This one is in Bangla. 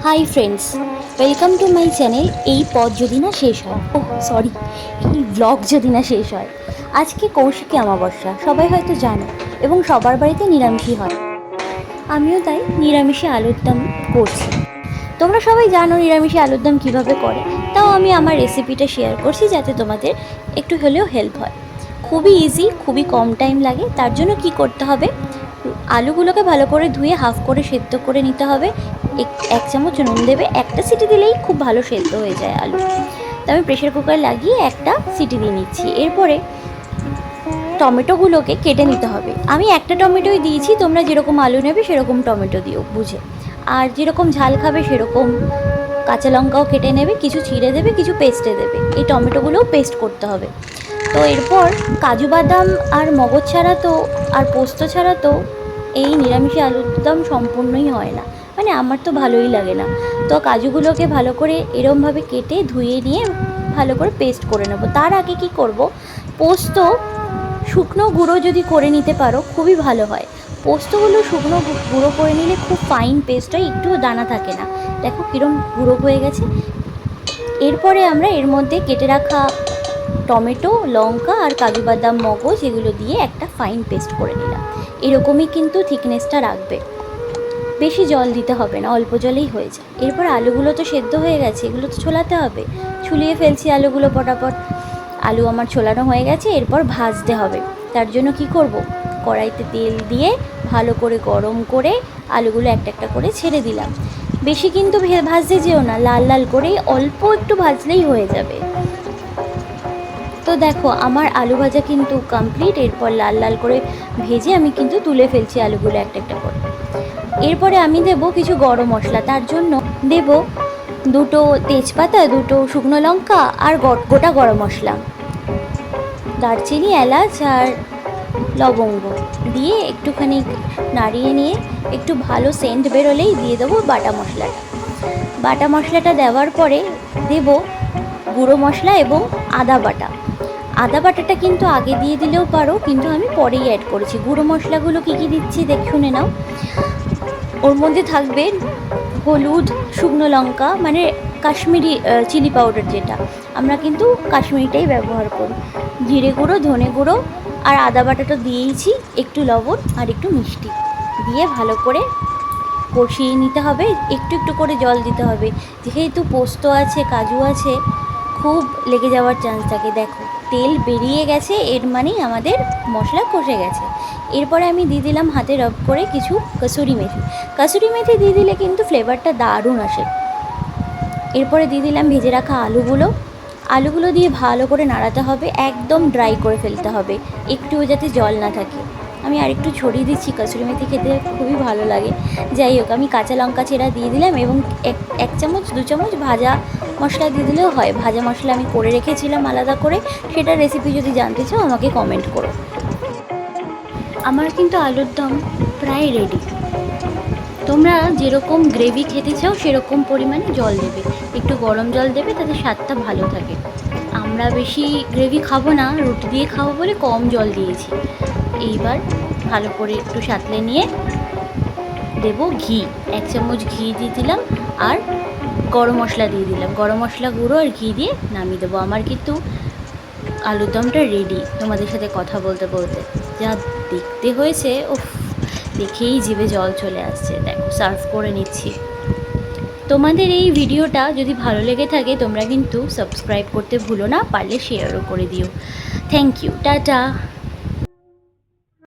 Hi friends, welcome to my channel. এই পথ যদি না শেষ হয়, সরি, এই ব্লগ যদি না শেষ হয়। আজকে কৌশিকী অমাবস্যা, সবাই হয়তো জানো, এবং সবার বাড়িতে নিরামিষই হয়। আমিও তাই নিরামিষে আলুর দম করছি। তোমরা সবাই জানো নিরামিষে আলুর দম কীভাবে করে, তাও আমি আমার রেসিপিটা শেয়ার করছি যাতে তোমাদের একটু হলেও হেল্প হয়। খুবই ইজি, খুবই কম টাইম লাগে। তার জন্য কি করতে হবে, আলুগুলোকে ভালো করে ধুয়ে হাফ করে সেদ্ধ করে নিতে হবে। এক চামচ নুন দেবে, একটা সিটি দিলেই খুব ভালো সেদ্ধ হয়ে যায় আলু। তো আমি প্রেশার কুকার লাগিয়ে একটা সিটি দিয়ে নিচ্ছি। এরপরে টমেটোগুলোকে কেটে নিতে হবে। আমি একটা টমেটোই দিয়েছি, তোমরা যেরকম আলু নেবে সেরকম টমেটো দিও বুঝে। আর যেরকম ঝাল খাবে সেরকম কাঁচা লঙ্কাও কেটে নেবে, কিছু ছিঁড়ে দেবে, কিছু পেস্টে দেবে। এই টমেটোগুলোও পেস্ট করতে হবে। তো এরপর কাজু বাদাম আর মগজ ছাড়া তো আর পোস্ত ছাড়া তো এই নিরামিষে আলুর দম সম্পূর্ণই হয় না, মানে আমার তো ভালোই লাগে না। তো কাজুগুলোকে ভালো করে এরমভাবে কেটে ধুয়ে নিয়ে ভালো করে পেস্ট করে নেব। তার আগে কি করব, পোস্ত শুকনো গুঁড়ো যদি করে নিতে পারো খুবই ভালো হয়। পোস্তগুলো শুকনো গুঁড়ো করে নিলে খুব ফাইন পেস্ট হয়, একটুও দানা থাকে না। দেখো কীরকম গুঁড়ো হয়ে গেছে। এরপরে আমরা এর মধ্যে কেটে রাখা টমেটো, লঙ্কা আর কাজু বাদাম, মগজ এগুলো দিয়ে একটা ফাইন পেস্ট করে নিলাম। এরকমই কিন্তু থিকনেসটা রাখবে, বেশি জল দিতে হবে না, অল্প জলেই হয়ে যায়। এরপর আলুগুলো তো সেদ্ধ হয়ে গেছে, এগুলো তো ছোলাতে হবে। ছুলিয়ে ফেলছি আলুগুলো পটাপট। আলু আমার ছোলানো হয়ে গেছে, এরপর ভাজতে হবে। তার জন্য কি করব, কড়াইতে তেল দিয়ে ভালো করে গরম করে আলুগুলো একটা একটা করে ছেড়ে দিলাম। বেশি কিন্তু ভাজতে যেও না, লাল লাল করেই অল্প একটু ভাজলেই হয়ে যাবে। তো দেখো আমার আলু ভাজা কিন্তু কমপ্লিট। এরপর লাল লাল করে ভেজে আমি কিন্তু তুলে ফেলছি আলুগুলো একটা একটা করে। এরপরে আমি দেব কিছু গরম মশলা। তার জন্য দেব দুটো তেজপাতা, দুটো শুকনো লঙ্কা আর গোটা গরম মশলা, দারচিনি, এলাচ আর লবঙ্গ দিয়ে একটুখানি নাড়িয়ে নিয়ে একটু ভালো সেন্ট বেরোলেই দিয়ে দেবো বাটা মশলাটা। বাটা মশলাটা দেওয়ার পরে দেব গুঁড়ো মশলা এবং আদা বাটা। আদা বাটাটা কিন্তু আগে দিয়ে দিলেও পারো, কিন্তু আমি পরেই অ্যাড করেছি। গুঁড়ো মশলাগুলো কী কী দিচ্ছি শুনে নাও। ওর মধ্যে থাকবে হলুদ, শুকনো লঙ্কা, মানে কাশ্মীরি চিলি পাউডার, যেটা আমরা কিন্তু কাশ্মীরিটাই ব্যবহার করি, জিরে গুঁড়ো, ধনে গুঁড়ো আর আদা বাটাটা দিয়েইছি, একটু লবণ আর একটু মিষ্টি দিয়ে ভালো করে কষিয়ে নিতে হবে। একটু একটু করে জল দিতে হবে, যেহেতু পোস্ত আছে, কাজু আছে, খুব লেগে যাওয়ার চান্স থাকে। দেখো তেল বেরিয়ে গেছে, এর মানেই আমাদের মশলা কষে গেছে। এরপরে আমি দিয়ে দিলাম হাতে রব করে কিছু কসুরি মেথি। কসুরি মেথি দিয়ে দিলে কিন্তু ফ্লেভারটা দারুণ আসে। এরপরে দিয়ে দিলাম ভেজে রাখা আলুগুলো দিয়ে ভালো করে নাড়াতে হবে, একদম ড্রাই করে ফেলতে হবে, একটুও যাতে জল না থাকে। আমি আরেকটু ছড়িয়ে দিচ্ছি, কসুরি মেথি খেতে খুবই ভালো লাগে। যাই হোক, আমি কাঁচা লঙ্কা চেরা দিয়ে দিলাম এবং এক চামচ 2 চামচ ভাজা মশলা দিয়ে দিলেও হয়। ভাজা মশলা আমি করে রেখেছিলাম আলাদা করে, সেটার রেসিপি যদি জানতে চাও আমাকে কমেন্ট করো। আমার কিন্তু আলুর দম প্রায় রেডি। তোমরা যেরকম গ্রেভি খেতে চাও সেরকম পরিমাণে জল দেবে, একটু গরম জল দেবে, তাতে স্বাদটা ভালো থাকে। আমরা বেশি গ্রেভি খাবো না, রুটি দিয়ে খাবো বলে কম জল দিয়েছি। এইবার ভালো করে একটু সাঁতলে নিয়ে দেব ঘি, 1 চামচ ঘি দিয়ে দিলাম আর গরম মশলা দিয়ে দিলাম, গরম মশলা গুঁড়ো আর ঘি দিয়ে নামিয়ে দেবো। আমার কিন্তু আলুর দমটা রেডি। তোমাদের সাথে কথা বলতে বলতে যা দেখতে হয়েছে, উফ, দেখেই জিভে জল চলে আসছে। দেখো সার্ভ করে নিচ্ছি। তোমাদের এই ভিডিওটা যদি ভালো লেগে থাকে তোমরা কিন্তু সাবস্ক্রাইব করতে ভুলো না, পারলে শেয়ারও করে দিও। Thank you, tata.